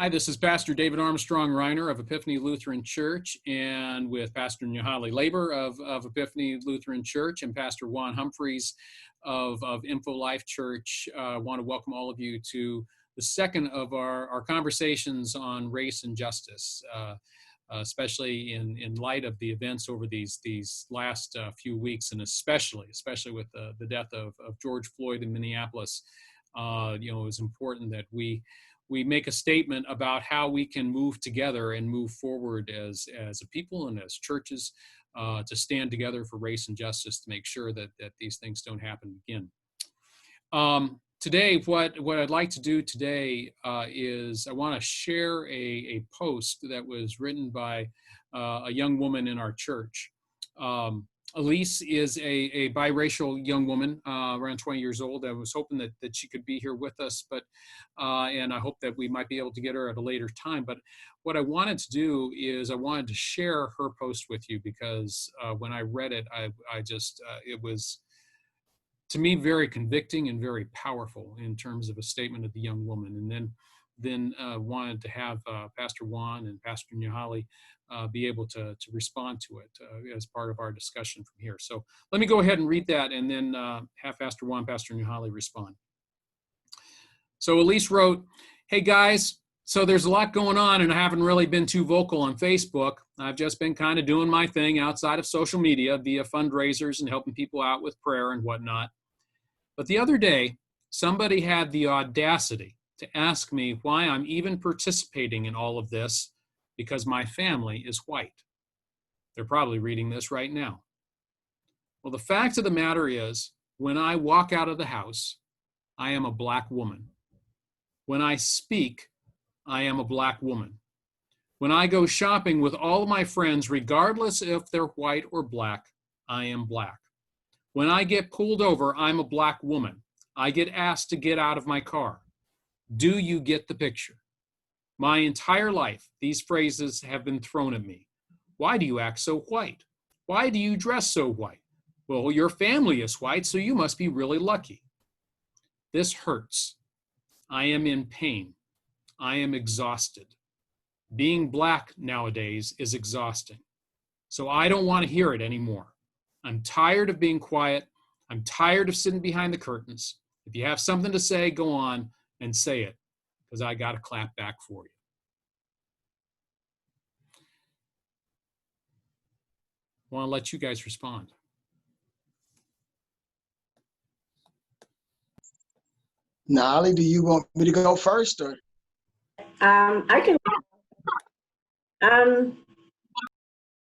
Hi, this is Pastor David Armstrong-Reiner of Epiphany Lutheran Church, and with Pastor Nuhali Labor of Epiphany Lutheran Church and Pastor Juan Humphreys of Info Life Church. I want to welcome all of you to the second of our conversations on race and justice, especially in light of the events over these last few weeks, and especially with the death of George Floyd in Minneapolis. It was important that we make a statement about how we can move together and move forward as a people and as churches to stand together for race and justice to make sure that these things don't happen again. Today, what I'd like to do today is I want to share a post that was written by a young woman in our church. Elise is a biracial young woman, around 20 years old. I was hoping that she could be here with us, and I hope that we might be able to get her at a later time. But what I wanted to do is I wanted to share her post with you because when I read it, it was, to me, very convicting and very powerful in terms of a statement of the young woman. And then wanted to have Pastor Juan and Pastor Nuhali be able to respond to it as part of our discussion from here. So let me go ahead and read that and then have Pastor Juan, Pastor Nuhali respond. So Elise wrote, "Hey guys, so there's a lot going on and I haven't really been too vocal on Facebook. I've just been kind of doing my thing outside of social media via fundraisers and helping people out with prayer and whatnot. But the other day, somebody had the audacity to ask me why I'm even participating in all of this because my family is white." They're probably reading this right now. Well, the fact of the matter is, when I walk out of the house, I am a black woman. When I speak, I am a black woman. When I go shopping with all of my friends, regardless if they're white or black, I am black. When I get pulled over, I'm a black woman. I get asked to get out of my car. Do you get the picture? My entire life, these phrases have been thrown at me. Why do you act so white? Why do you dress so white? Well, your family is white, so you must be really lucky. This hurts. I am in pain. I am exhausted. Being black nowadays is exhausting. So I don't want to hear it anymore. I'm tired of being quiet. I'm tired of sitting behind the curtains. If you have something to say, go on and say it, because I got to clap back for you. I want to let you guys respond. Nolly, do you want me to go first, or? I can.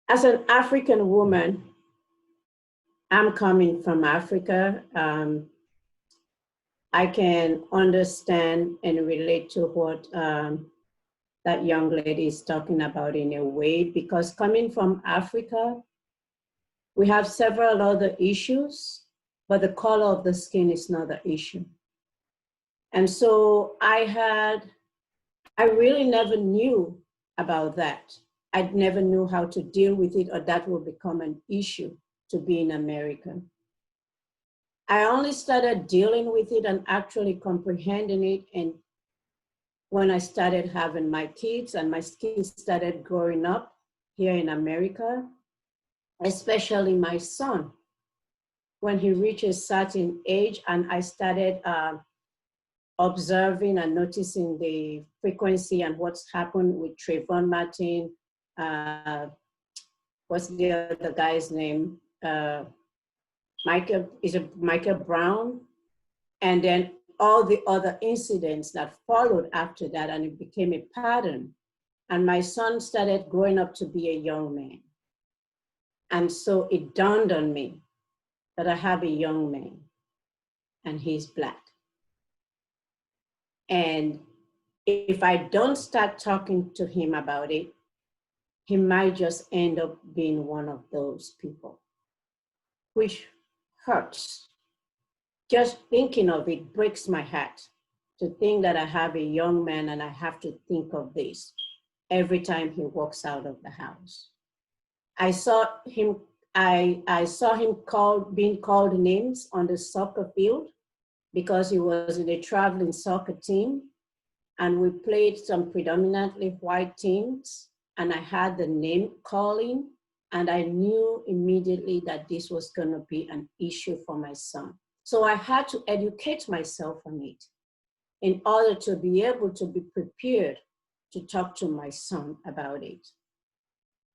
As an African woman, I'm coming from Africa. I can understand and relate to what that young lady is talking about in a way, because coming from Africa, we have several other issues, but the color of the skin is not the issue. And so I really never knew about that. I never knew how to deal with it, or that will become an issue to being American. I only started dealing with it and actually comprehending it and when I started having my kids and my kids started growing up here in America, especially my son. When he reaches a certain age and I started observing and noticing the frequency and what's happened with Trayvon Martin, what's the other guy's name? Michael Brown, and then all the other incidents that followed after that, and it became a pattern. And my son started growing up to be a young man. And so it dawned on me that I have a young man and he's black. And if I don't start talking to him about it, he might just end up being one of those people, which hurts. Just thinking of it breaks my heart, to think that I have a young man and I have to think of this every time he walks out of the house. I saw him being called names on the soccer field because he was in a traveling soccer team. and we played some predominantly white teams, and I had the name calling, and I knew immediately that this was going to be an issue for my son. So I had to educate myself on it in order to be able to be prepared to talk to my son about it.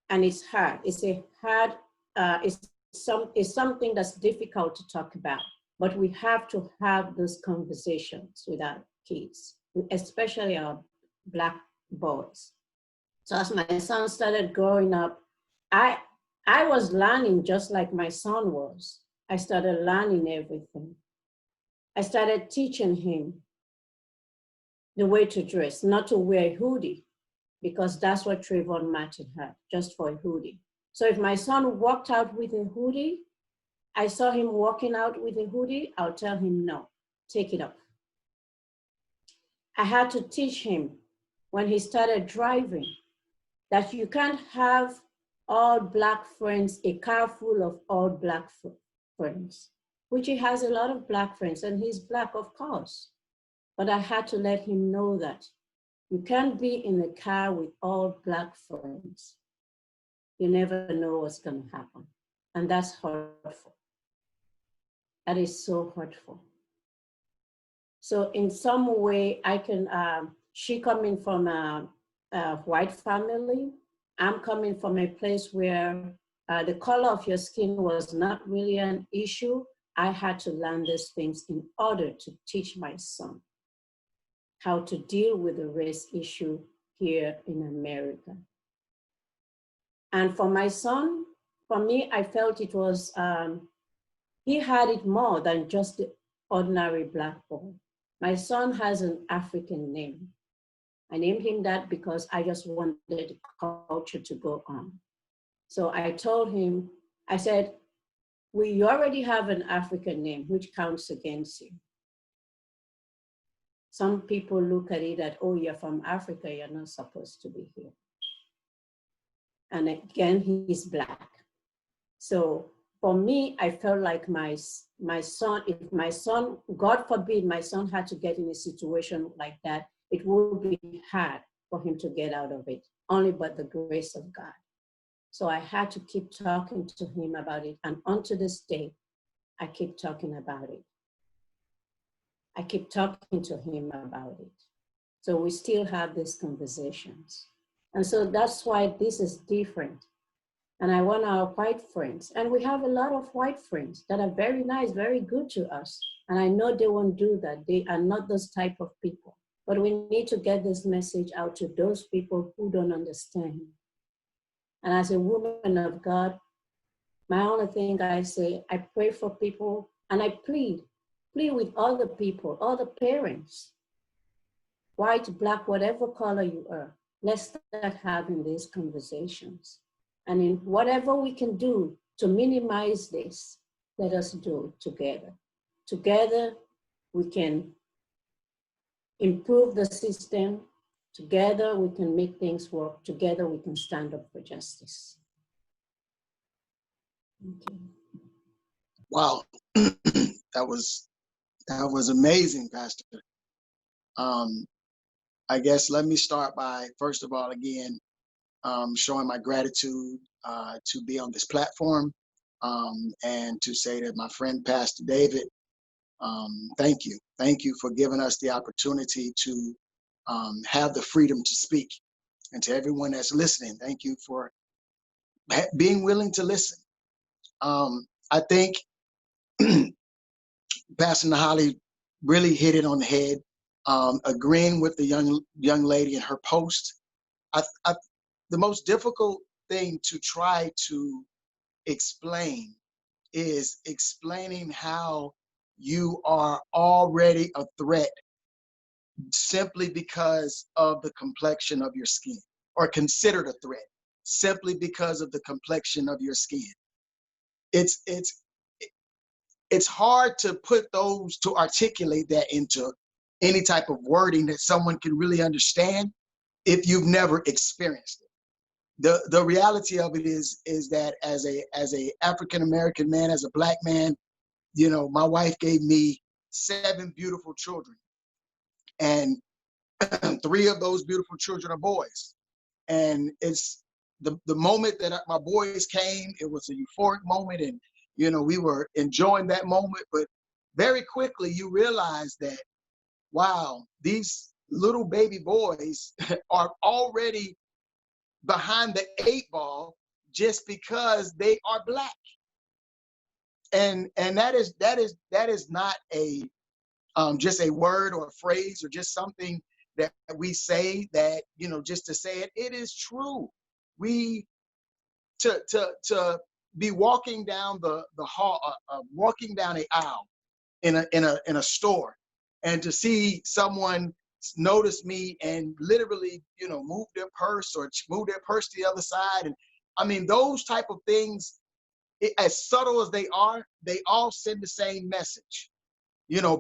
And it's hard. It's a hard, it's something that's difficult to talk about, but we have to have those conversations with our kids, especially our Black boys. So as my son started growing up, I was learning just like my son was. I started learning everything. I started teaching him the way to dress, not to wear a hoodie, because that's what Trayvon Martin had, just for a hoodie. So if my son walked out with a hoodie, I saw him walking out with a hoodie, I'll tell him, no, take it off. I had to teach him when he started driving that you can't have all Black friends, a car full of all Black friends, which he has a lot of Black friends, and he's Black, of course. But I had to let him know that you can't be in a car with all Black friends. You never know what's going to happen. And that's hurtful. That is so hurtful. So in some way, I can, she coming from a white family, I'm coming from a place where the color of your skin was not really an issue. I had to learn these things in order to teach my son how to deal with the race issue here in America. And for my son, for me, I felt it was, he had it more than just the ordinary Black boy. My son has an African name. I named him that because I just wanted the culture to go on. So I told him, I said, you already have an African name, which counts against you. Some people look at it that, oh, you're from Africa, you're not supposed to be here. And again, he's Black. So for me, I felt like my son, if my son, God forbid, my son had to get in a situation like that, it would be hard for him to get out of it, only but the grace of God. So I had to keep talking to him about it. And unto this day, I keep talking about it. I keep talking to him about it. So we still have these conversations. And so that's why this is different. And I want our white friends, and we have a lot of white friends that are very nice, very good to us. And I know they won't do that. They are not those type of people. But we need to get this message out to those people who don't understand. And as a woman of God, my only thing I say, I pray for people and I plead with all the people, all the parents, white, Black, whatever color you are. Let's start having these conversations. And in whatever we can do to minimize this, let us do it together. Together, we can improve the system. Together, we can make things work. Together, we can stand up for justice. Okay. Wow, that was amazing, Pastor. I guess let me start by, first of all, again, showing my gratitude to be on this platform, and to say that my friend, Pastor David, thank you. Thank you for giving us the opportunity to have the freedom to speak. And to everyone that's listening, thank you for being willing to listen. I think Pastor Nahali really hit it on the head, agreeing with the young lady in her post. The most difficult thing to try to explain is explaining how you are already a threat simply because of the complexion of your skin, or considered a threat simply because of the complexion of your skin. It's hard to put those, to articulate that into any type of wording that someone can really understand if you've never experienced it. The reality of it is that as a African American man, as a Black man, you know, my wife gave me 7 beautiful children, and Three of those beautiful children are boys. And it's the moment that my boys came, it was a euphoric moment. And, we were enjoying that moment. But very quickly, you realize that, wow, these little baby boys are already behind the 8 ball just because they are Black. And that is not a just a word or a phrase or just something that we say that, just to say it. It is true. We to be walking down the hall, walking down a aisle in a store, and to see someone notice me and literally, move their purse or move their purse to the other side. And I mean, those type of things, as subtle as they all send the same message.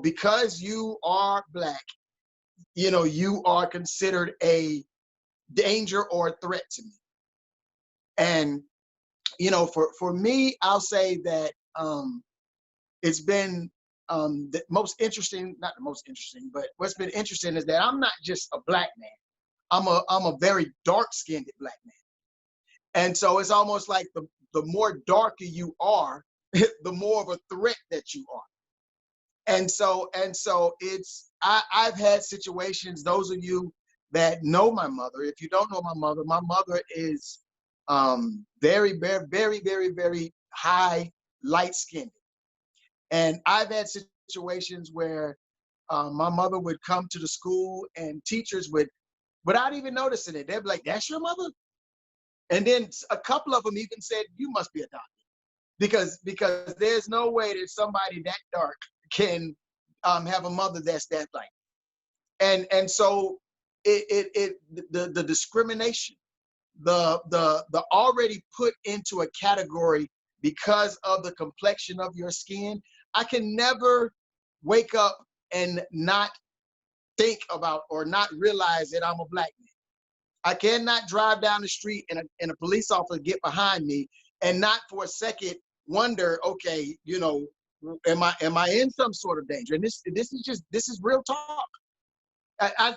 Because you are Black, you are considered a danger or a threat to me. And, for me, I'll say that it's been the most interesting, not the most interesting, but what's been interesting is that I'm not just a Black man. I'm a very dark-skinned Black man. And so it's almost like the more darker you are, the more of a threat that you are. And so I've had situations. Those of you that know my mother, if you don't know my mother is very, very, very, very, very high, light skinned. And I've had situations where my mother would come to the school and teachers would, without even noticing it, they'd be like, "That's your mother?" And then a couple of them even said, "You must be adopted." Because there's no way that somebody that dark can have a mother that's that light. And so the discrimination, the already put into a category because of the complexion of your skin. I can never wake up and not think about or not realize that I'm a Black man. I cannot drive down the street and a police officer get behind me and not for a second wonder, okay, am I in some sort of danger? And this is real talk.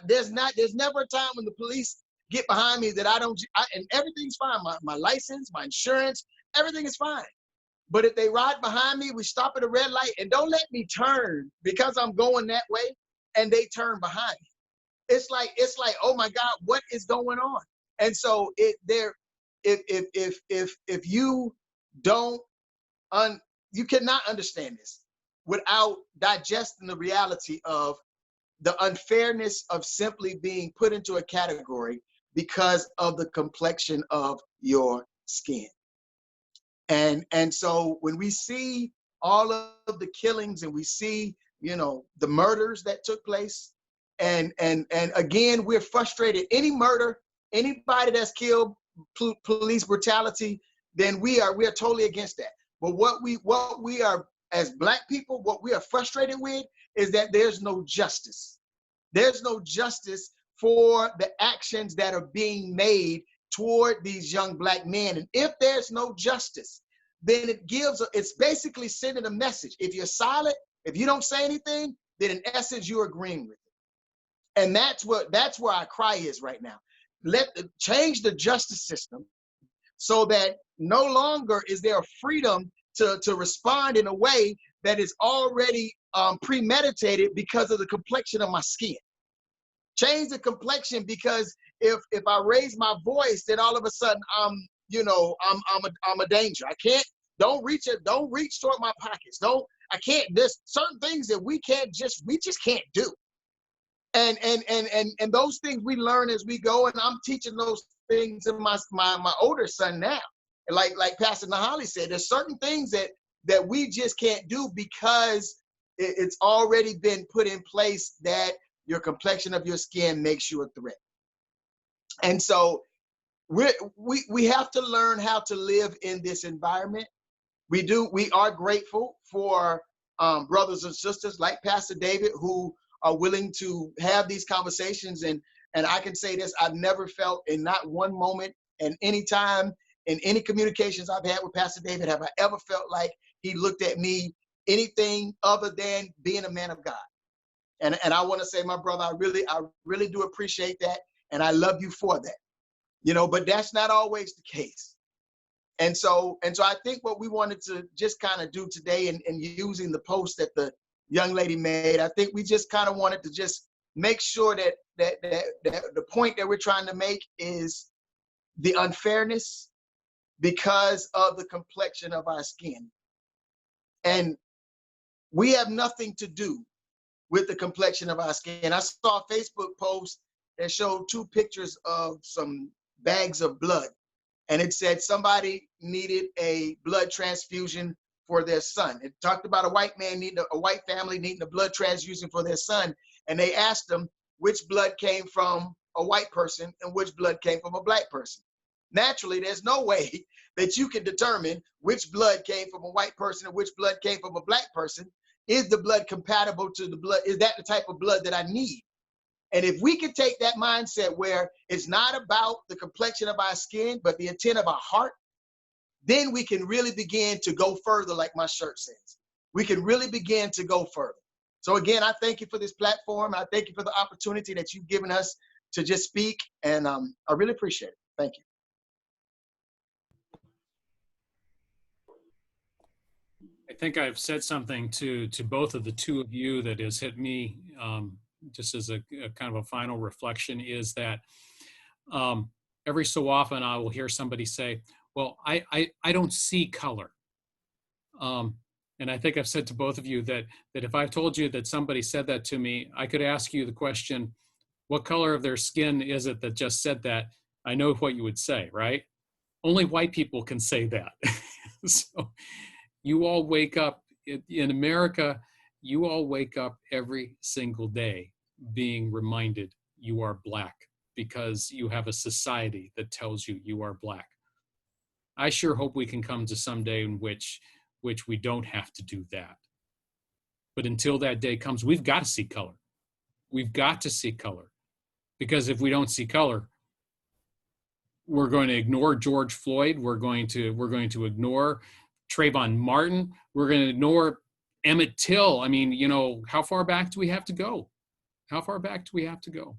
There's never a time when the police get behind me that and everything's fine. My license, my insurance, everything is fine. But if they ride behind me, we stop at a red light and don't let me turn because I'm going that way and they turn behind me. It's like, oh my God, what is going on? And so if you don't you cannot understand this without digesting the reality of the unfairness of simply being put into a category because of the complexion of your skin. And so when we see all of the killings and we see, the murders that took place, and again, we're frustrated. Any murder, anybody that's killed, police brutality, then we are totally against that. But what we are as Black people, what we are frustrated with is that there's no justice. There's no justice for the actions that are being made toward these young Black men. And if there's no justice, then it's basically sending a message. If you're silent, if you don't say anything, then in essence, you're agreeing with it. And that's where our cry is right now. Change the justice system so that no longer is there a freedom to respond in a way that is already premeditated because of the complexion of my skin. Change the complexion, because if I raise my voice, then all of a sudden I'm a danger. Don't reach toward my pockets. There's certain things that we just can't do. And those things we learn as we go, and I'm teaching those things to my older son now. Like Pastor Nahali said, there's certain things that we just can't do because it's already been put in place that your complexion of your skin makes you a threat. And so we have to learn how to live in this environment. We are grateful for brothers and sisters like Pastor David who are willing to have these conversations. And I can say this, I've never felt in not one moment and any time in any communications I've had with Pastor David have I ever felt like he looked at me anything other than being a man of God. And I want to say, my brother, I really do appreciate that. And I love you for that, you know, but that's not always the case. And so I think what we wanted to just kind of do today, and using the post that the young lady made, I think we just kind of wanted to just make sure that the point that we're trying to make is the unfairness because of the complexion of our skin. And we have nothing to do with the complexion of our skin. I saw a Facebook post that showed two pictures of some bags of blood. And it said somebody needed a blood transfusion for their son. It talked about a white man needing a white family needing a blood transfusion for their son. And they asked them which blood came from a white person and which blood came from a black person. Naturally, there's no way that you can determine which blood came from a white person and which blood came from a black person. Is the blood compatible to the blood? Is that the type of blood that I need? And if we can take that mindset where it's not about the complexion of our skin, but the intent of our heart, then we can really begin to go further, like my shirt says. We can really begin to go further. So again, I thank you for this platform. I thank you for the opportunity that you've given us to just speak. And I really appreciate it. Thank you. I think I've said something to both of the two of you that has hit me just as a kind of a final reflection, is that every so often I will hear somebody say, well, I don't see color. And I think I've said to both of you that if I told you that somebody said that to me, I could ask you the question, what color of their skin is it that just said that? I know what you would say, right? Only white people can say that. So you all wake up in America, you all wake up every single day being reminded you are Black because you have a society that tells you you are Black. I sure hope we can come to some day in which we don't have to do that. But until that day comes, we've got to see color. We've got to see color. Because if we don't see color, we're going to ignore George Floyd. We're going to ignore Trayvon Martin. We're going to ignore Emmett Till. I mean, you know, how far back do we have to go? How far back do we have to go?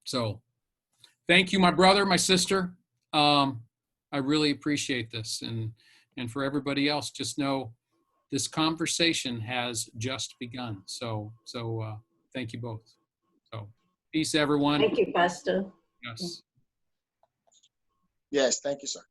So thank you, my brother, my sister. I really appreciate this. And for everybody else, just know this conversation has just begun. So thank you both. So peace, everyone. Thank you, Pastor. Yes. Yes, thank you, sir.